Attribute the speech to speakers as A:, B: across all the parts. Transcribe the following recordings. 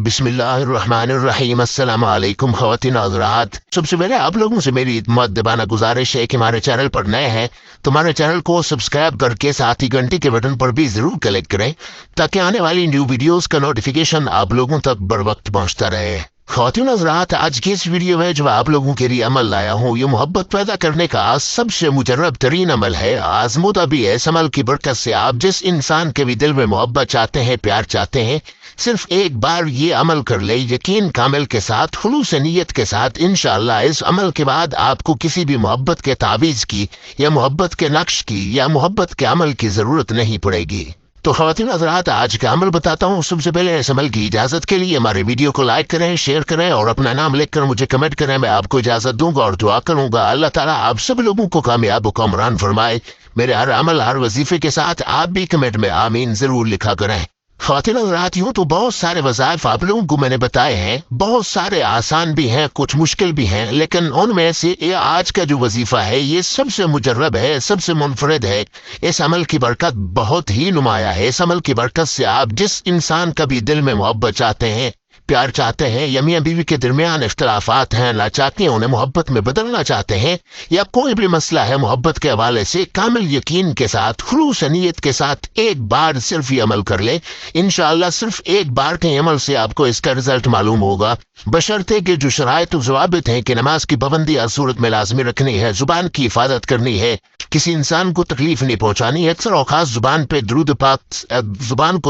A: بسم اللہ الرحمن الرحیم۔ السلام علیکم خواتین حضرات، سب سے پہلے آپ لوگوں سے میری مؤدبانہ گزارش ہے کہ ہمارے چینل پر نئے ہیں تو ہمارے چینل کو سبسکرائب کر کے ساتھ ہی گھنٹی کے بٹن پر بھی ضرور کلک کریں تاکہ آنے والی نیو ویڈیوز کا نوٹیفیکیشن آپ لوگوں تک بر وقت پہنچتا رہے۔ خواتین حضرات، آج کی اس ویڈیو میں جو آپ لوگوں کے لیے عمل لایا ہوں، یہ محبت پیدا کرنے کا سب سے مجرب ترین عمل ہے، آزمودہ بھی ہے۔ اس عمل کی برکت سے آپ جس انسان کے بھی دل میں محبت چاہتے ہیں، پیار چاہتے ہیں، صرف ایک بار یہ عمل کر لے یقین کامل کے ساتھ، خلوص نیت کے ساتھ، انشاءاللہ اس عمل کے بعد آپ کو کسی بھی محبت کے تعویذ کی یا محبت کے نقش کی یا محبت کے عمل کی ضرورت نہیں پڑے گی۔ تو خواتین حضرات، آج کا عمل بتاتا ہوں۔ سب سے پہلے اس عمل کی اجازت کے لیے ہمارے ویڈیو کو لائک کریں، شیئر کریں اور اپنا نام لکھ کر مجھے کمنٹ کریں۔ میں آپ کو اجازت دوں گا اور دعا کروں گا اللہ تعالیٰ آپ سب لوگوں کو کامیاب و کامران فرمائے۔ میرے ہر عمل، ہر وظیفے کے ساتھ آپ بھی کمنٹ میں آمین ضرور لکھا کریں۔ خواتین حضرات، یوں تو بہت سارے وظائف آپ لوگوں کو میں نے بتائے ہیں، بہت سارے آسان بھی ہیں، کچھ مشکل بھی ہیں، لیکن ان میں سے یہ آج کا جو وظیفہ ہے یہ سب سے مجرب ہے، سب سے منفرد ہے۔ اس عمل کی برکت بہت ہی نمایاں ہے۔ اس عمل کی برکت سے آپ جس انسان کا بھی دل میں محبت چاہتے ہیں، پیار چاہتے ہیں، یا میاں بیوی کے درمیان اختلافات ہیں، لاچاکیاں انہیں محبت میں بدلنا چاہتے ہیں، یا کوئی بھی مسئلہ ہے محبت کے حوالے سے، کامل یقین کے ساتھ، خلوص نیت کے ساتھ ایک بار صرف یہ عمل کر لے، انشاءاللہ صرف ایک بار کے عمل سے آپ کو اس کا رزلٹ معلوم ہوگا، بشرطے کہ جو شرائط و ضوابط ہیں کہ نماز کی پابندی ہر صورت میں لازمی رکھنی ہے، زبان کی حفاظت کرنی ہے، کسی انسان کو تکلیف نہیں پہنچانی ہے، اکثر اوقات زبان کو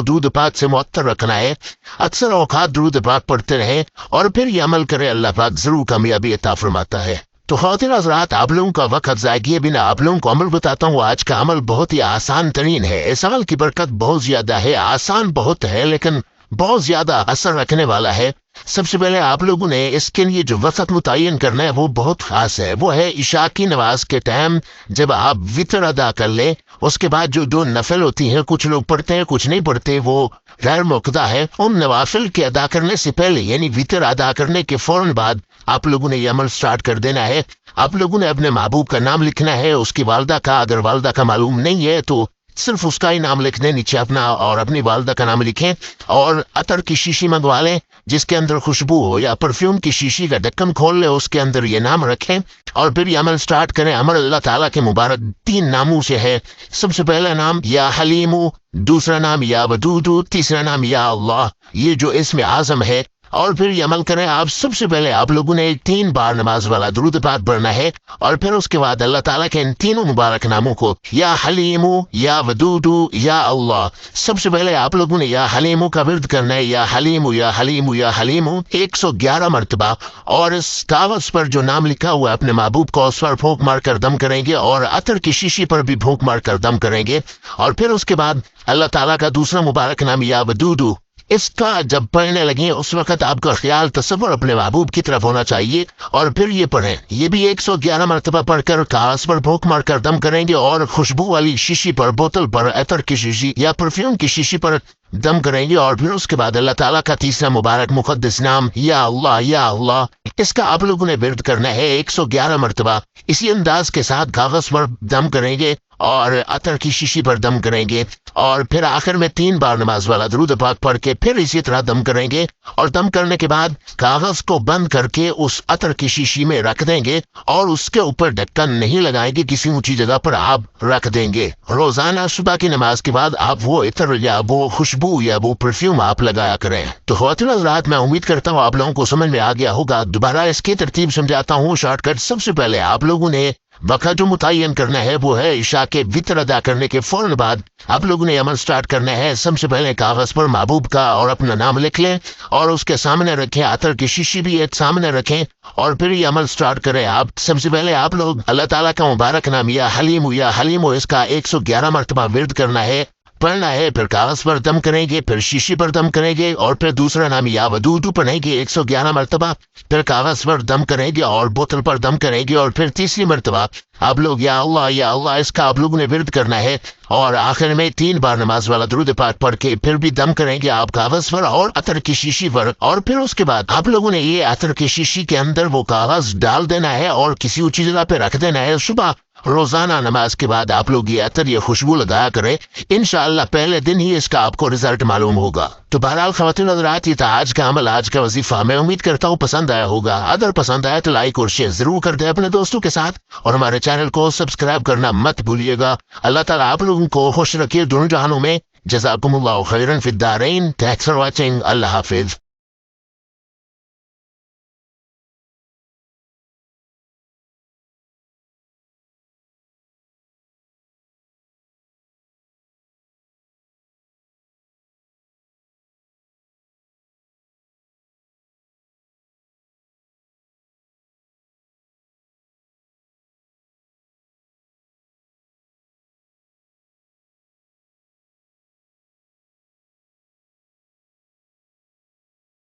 A: درود پاک سے معطر رکھنا ہے، اکثر اوقات درود پاک پڑھتے رہیں اور پھر یہ عمل کرے، اللہ پاک ضرور کامیابی عطا فرماتا ہے۔ تو خواتین حضرات، آپ لوگوں کا وقت ضائع کیے بنا آپ لوگوں کو عمل بتاتا ہوں۔ آج کا عمل بہت ہی آسان ترین ہے، اس عمل کی برکت بہت زیادہ ہے، آسان بہت ہے لیکن بہت زیادہ اثر رکھنے والا ہے۔ سب سے پہلے آپ لوگوں نے اس کے لیے جو وقت متعین کرنا ہے وہ بہت خاص ہے، وہ ہے عشاء کی نماز کے ٹائم جب آپ وطر ادا کر لیں، اس کے بعد جو دو نفل ہوتی ہیں، کچھ لوگ پڑھتے ہیں کچھ نہیں پڑھتے، وہ غیر مقدہ ہے، ان نوافل کے ادا کرنے سے پہلے یعنی وطر ادا کرنے کے فوراً بعد آپ لوگوں نے یہ عمل سٹارٹ کر دینا ہے۔ آپ لوگوں نے اپنے محبوب کا نام لکھنا ہے، اس کی والدہ کا، اگر والدہ کا معلوم نہیں ہے تو صرف اس کا ہی نام لکھ دیں، نیچے اپنا اور اپنی والدہ کا نام لکھیں، اور عطر کی شیشی منگوا لیں جس کے اندر خوشبو ہو، یا پرفیوم کی شیشی کا ڈھکن کھول لیں، اس کے اندر یہ نام رکھیں اور پھر یہ عمل سٹارٹ کریں۔ عمل اللہ تعالیٰ کے مبارک 3 ناموں سے ہے۔ سب سے پہلا نام یا حلیمو، دوسرا نام یا ودودو، تیسرا نام یا اللہ، یہ جو اسم اعظم ہے۔ اور پھر یہ عمل کریں آپ، سب سے پہلے آپ لوگوں نے 3 بار نماز والا درود پاک پڑھنا ہے، اور پھر اس کے بعد اللہ تعالیٰ کے ان تینوں مبارک ناموں کو، یا حلیمو، یا ودودو، یا اللہ، سب سے پہلے آپ لوگوں نے یا حلیمو کا ورد کرنا ہے، یا حلیمو یا حلیمو یا حلیمو 111 مرتبہ، اور اس کاغذ پر جو نام لکھا ہوا ہے اپنے محبوب کو اس پر پھونک مار کر دم کریں گے، اور عطر کی شیشی پر بھی پھونک مار کر دم کریں گے، اور پھر اس کے بعد اللہ تعالیٰ کا دوسرا مبارک نام یا ودودو، اس کا جب پڑھنے لگیں اس وقت آپ کا خیال، تصور اپنے محبوب کی طرف ہونا چاہیے، اور پھر یہ پڑھیں، یہ بھی 111 مرتبہ پڑھ کر کاغذ پر پھونک مار کر دم کریں گے، اور خوشبو والی شیشی پر، بوتل پر، عطر کی شیشی یا پرفیوم کی شیشی پر دم کریں گے، اور پھر اس کے بعد اللہ تعالیٰ کا تیسرا مبارک مقدس نام یا اللہ، یا اللہ، اس کا آپ لوگوں نے ورد کرنا ہے 111 مرتبہ۔ اسی انداز کے ساتھ کاغذ پر دم کریں گے اور عطر کی شیشی پر دم کریں گے، اور پھر آخر میں 3 بار نماز والا درود پاک پڑھ کے پھر اسی طرح دم کریں گے، اور دم کرنے کے بعد کاغذ کو بند کر کے اس عطر کی شیشی میں رکھ دیں گے، اور اس کے اوپر ڈھکن نہیں لگائیں گے، کسی اونچی جگہ پر آپ رکھ دیں گے۔ روزانہ صبح کی نماز کے بعد آپ وہ عطر یا وہ خوشبو یا وہ پرفیوم آپ لگایا کریں۔ تو خواتین حضرات، میں امید کرتا ہوں آپ لوگوں کو سمجھ میں آ گیا ہوگا۔ دوبارہ اس کی ترتیب سمجھاتا ہوں شارٹ کٹ۔ سب سے پہلے آپ لوگوں نے وقت جو متعین کرنا ہے وہ ہے عشاء کے وطر ادا کرنے کے فوراً بعد آپ لوگوں نے عمل سٹارٹ کرنا ہے۔ سب سے پہلے کاغذ پر محبوب کا اور اپنا نام لکھ لیں، اور اس کے سامنے رکھیں، عطر کی شیشی بھی ایک سامنے رکھیں، اور پھر یہ عمل سٹارٹ کریں آپ۔ سب سے پہلے آپ لوگ اللہ تعالیٰ کا مبارک نام یا حلیمو اس کا 111 مرتبہ ورد کرنا ہے، پڑھنا ہے، پھر کاغذ پر دم کریں گے، پھر شیشی پر دم کریں گے، اور پھر دوسرا نام یا ودودو پڑھیں گے 111 مرتبہ، پھر کاغذ پر دم کریں گے اور بوتل پر دم کریں گے، اور پھر تیسری مرتبہ آپ لوگ یا اللہ اس کا آپ لوگوں نے ورد کرنا ہے، اور آخر میں 3 بار نماز والا درود پاک پڑھ کے پھر بھی دم کریں گے آپ کاغذ پر اور عطر کی شیشی پر، اور پھر اس کے بعد آپ لوگوں نے یہ عطر کی شیشی کے اندر وہ کاغذ ڈال دینا ہے اور کسی اونچی جگہ پہ رکھ دینا ہے۔ صبح روزانہ نماز کے بعد آپ لوگ یہ عطر یہ خوشبو لگایا کریں، انشاءاللہ پہلے دن ہی اس کا آپ کو رزلٹ معلوم ہوگا۔ تو بہرحال خواتین حضرات، یہ تھا آج کا عمل، آج کا وظیفہ۔ میں امید کرتا ہوں پسند آیا ہوگا۔ اگر پسند آیا تو لائک اور شیئر ضرور کر دیں اپنے دوستوں کے ساتھ، اور ہمارے چینل کو سبسکرائب کرنا مت بھولیے گا۔ اللہ تعالیٰ آپ لوگوں کو خوش رکھیے دونوں جہانوں میں۔ جزاکم اللہ خیرا فی الدارین۔ Thanks for watching. اللہ حافظ۔